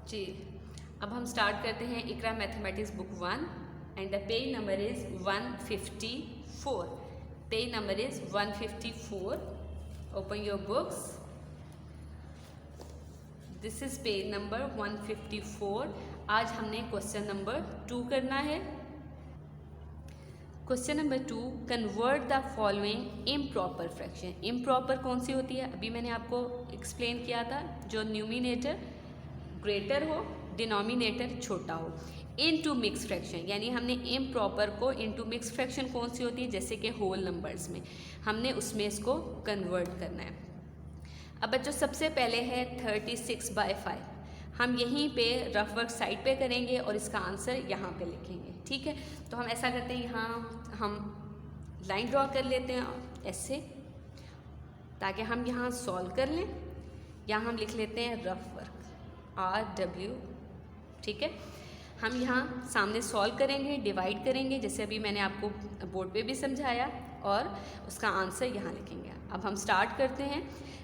जी, अब हम स्टार्ट करते हैं Iqra mathematics book 1 and the page number is 154. Page number is 154. Open your books. This is page number 154. आज हमने क्वेश्चन नंबर 2 करना है. Question number 2, convert the following improper fraction. Improper कौन सी होती है? अभी मैंने आपको एक्सप्लेन किया था. जो न्यूमिनेटर ग्रेटर हो, डिनोमिनेटर छोटा हो. इनटू मिक्स फ्रैक्शन, यानी हमने इम्प्रॉपर को इनटू मिक्स फ्रैक्शन कौन सी होती है, जैसे कि होल नंबर्स में हमने उसमें इसको कन्वर्ट करना है. अब बच्चों सबसे पहले है 36/5. हम यहीं पे रफ वर्क साइड पे करेंगे और इसका आंसर यहाँ पे लिखेंगे. ठीक है, तो हम ऐसा करते हैं, यहाँ हम लाइन ड्रॉ कर लेते हैं ऐसे, ताकि हम यहाँ सॉल्व कर लें. यहाँ हम लिख लेते हैं रफ वर्क RW. ठीक है, हम यहाँ सामने सॉल्व करेंगे, डिवाइड करेंगे, जैसे अभी मैंने आपको बोर्ड पे भी समझाया, और उसका आंसर यहाँ लिखेंगे. अब हम स्टार्ट करते हैं.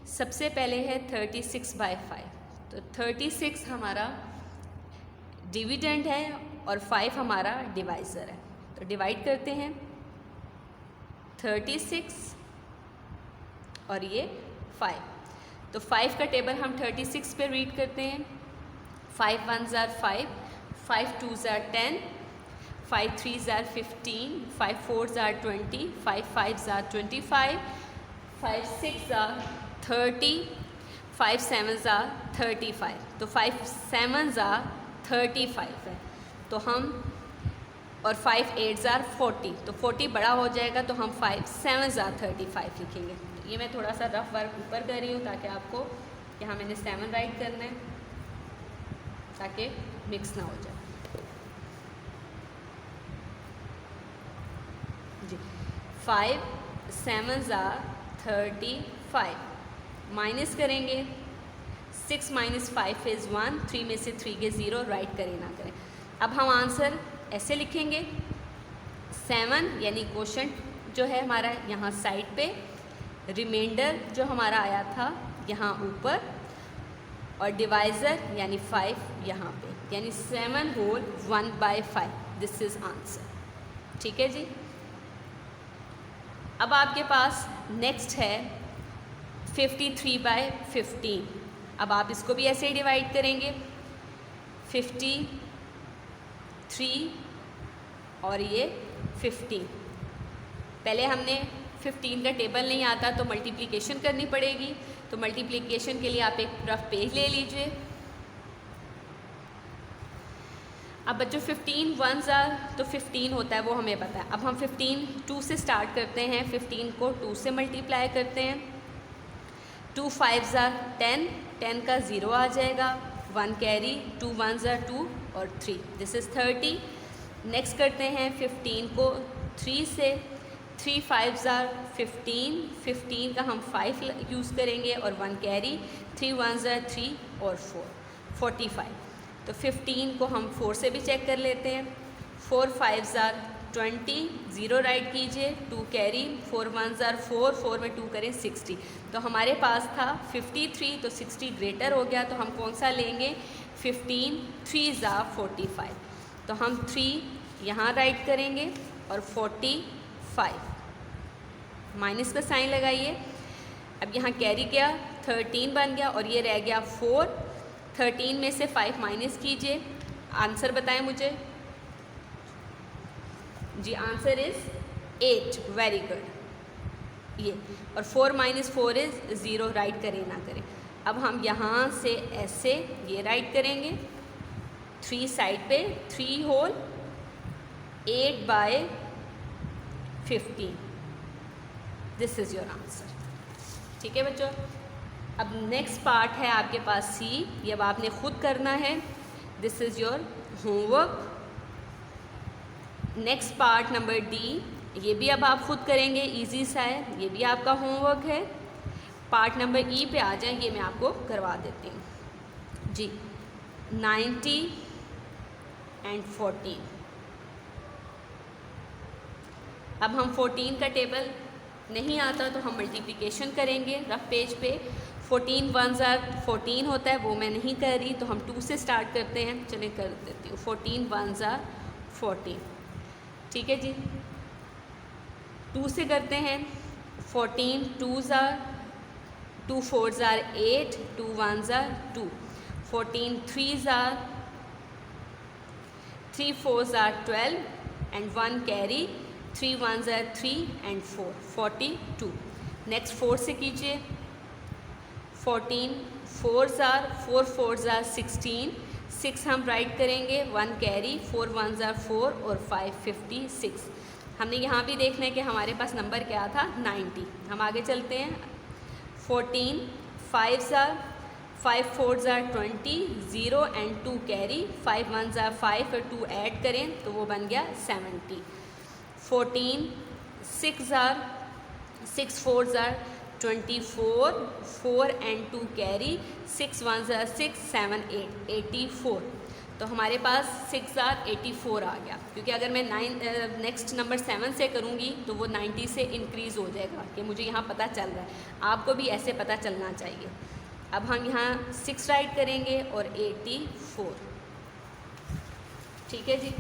सबसे पहले है 36/5. तो 36 हमारा डिविडेंड है और 5 हमारा डिवाइज़र है. तो डिवाइड करते हैं 36 और ये 5. तो 5 का टेबल हम 36 पे रीड करते हैं. 5 1s are 5, 5 2s are 10, 5 3s are 15, 5 4s are 20, 5 5s are 25, 5 6s are 30, 5 7s are 35. तो 5 7s are 35 है. तो हम और 5 8s are 40. तो 40 बड़ा हो जाएगा, तो हम 5 7s are 35 लिखेंगे. तो ये मैं थोड़ा सा रफ वर्क ऊपर कर रही हूँ ताकि आपको यहाँ मैंने 7 राइट करना है, ताकि मिक्स ना हो जाए. जी, 5 7s are 35. माइनस करेंगे. 6 - 5 is 1. 3 में से 3 के 0, राइट करें ना करें. अब हम आंसर ऐसे लिखेंगे. 7 यानी क्वोशंट जो है हमारा यहाँ साइड पे, रिमाइंडर जो हमारा आया था यहाँ ऊपर, और डिवाइज़र यानी 5 यहाँ पे, यानी 7 होल 1/5. This is answer. ठीक है जी. अब आपके पास नेक्स्ट है 53/15. अब आप इसको भी ऐसे ही डिवाइड करेंगे. 53 और ये 15. पहले हमने 15 का टेबल नहीं आता तो मल्टीप्लिकेशन करनी पड़ेगी. तो मल्टीप्लिकेशन के लिए आप एक रफ पेज ले लीजिए. अब बच्चों 15 1s are तो 15 होता है, वो हमें पता है. अब हम 15 2 से स्टार्ट करते हैं. 15 को 2 से मल्टीप्लाई करते हैं. 2 5s are 10. 10 का 0 आ जाएगा, 1 कैरी. 2 1s are 2 और 3. This is 30. नेक्स्ट करते हैं 15 को 3 से. 3 5s are 15. 15 का हम 5 यूज़ करेंगे और 1 कैरी. 3 1s are 3 और 4, 45. तो 15 को हम 4 से भी चेक कर लेते हैं. 4 5s are 20. 0 राइट कीजिए. 2 कैरी. 4 1s are 4. 4 में 2 करें 60. तो हमारे पास था 53. तो 60 ग्रेटर हो गया, तो हम कौन सा लेंगे? 15. 3s are 45. तो हम 3 यहाँ राइट करेंगे और 45. माइनस का साइन लगाइए. अब यहाँ कैरी गया, 13 बन गया और ये रह गया 4. 13 में से 5 माइनस कीजिए. आंसर बताएं मुझे. जी, आंसर इज़ 8. Very good. ये और 4 - 4 इज़ 0. राइट करें ना करें. अब हम यहाँ से ऐसे ये राइट करेंगे. 3 साइड पे, 3 whole 8/15. This is your answer. ठीक है बच्चों. अब नेक्स्ट पार्ट है आपके पास C. ये अब आपने खुद करना है. This is your homework. Next part number D. ये भी अब आप खुद करेंगे, इजी सा है, ये भी आपका होमवर्क है. पार्ट नंबर E पे आ जाएं, ये मैं आपको करवा देती हूँ जी. 90 एंड 14. अब हम 14 का टेबल नहीं आता तो हम मल्टीप्लिकेशन करेंगे रफ पेज पे. 14 1s are 14 होता है, वो मैं नहीं कर रही, तो हम 2 से स्टार्ट करते हैं। चलिए कर देती हूँ। 14 1s are 14, ठीक है जी। 2 से करते हैं। 14 2s are 2 4s are 8, 2 1s are 2, 14 3s are 3 4s are 12 and 1 carry, 3 1s are 3 and 4, 42। Next 4 से कीजिए। 14 4s are 4 4s are 16, 6 हम राइट करेंगे, 1 कैरी, 4 1s are 4 और 5 56। हमने यहाँ भी देखना है कि हमारे पास नंबर क्या था, 90। हम आगे चलते हैं। 14 5s are 5 4s are 20, 0 and 2 carry, 5 1s are 5 और 2 ऐड करें तो वो बन गया 70। 14 6 are 6 4s are 24, 4 and 2 carry, 6 1s are 6 7 8 84। तो हमारे पास 6 are 84 आ गया, क्योंकि अगर मैं नेक्स्ट नंबर 7 से करूँगी तो वो 90 से इंक्रीज़ हो जाएगा, कि मुझे यहाँ पता चल रहा है। आपको भी ऐसे पता चलना चाहिए। अब हम यहाँ 6 राइट करेंगे और 84, ठीक है जी।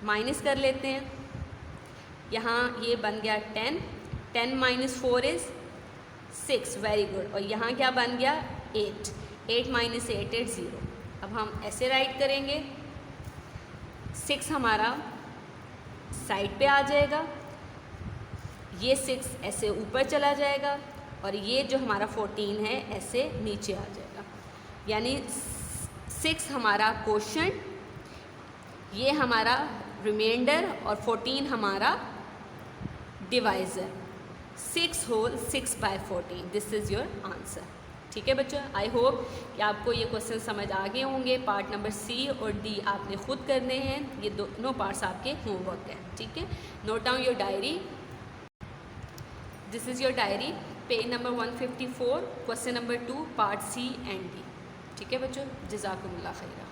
माइनस कर लेते हैं। यहाँ ये बन गया 10, 10 minus 4 is 6, वेरी गुड। और यहाँ क्या बन गया 8, 8 minus 8 is 0। अब हम ऐसे राइट करेंगे, 6 हमारा साइड पे आ जाएगा, ये 6 ऐसे ऊपर चला जाएगा और ये जो हमारा 14 है ऐसे नीचे आ जाएगा। यानी 6 हमारा क्वोशंट, ये हमारा रिमाइंडर और 14 हमारा divisor. 6 whole 6 by 14, this is your answer. ठीक है बच्चों, आई होप कि आपको ये क्वेश्चन समझ आ गए होंगे। पार्ट नंबर सी और डी आपने खुद करने हैं, ये दोनों पार्ट्स आपके होमवर्क हैं। ठीक है, note down your diary, this is your diary, page number 154, question number 2, part C and D. ठीक है बच्चों, जज़ाकुमुल्लाह खैरा।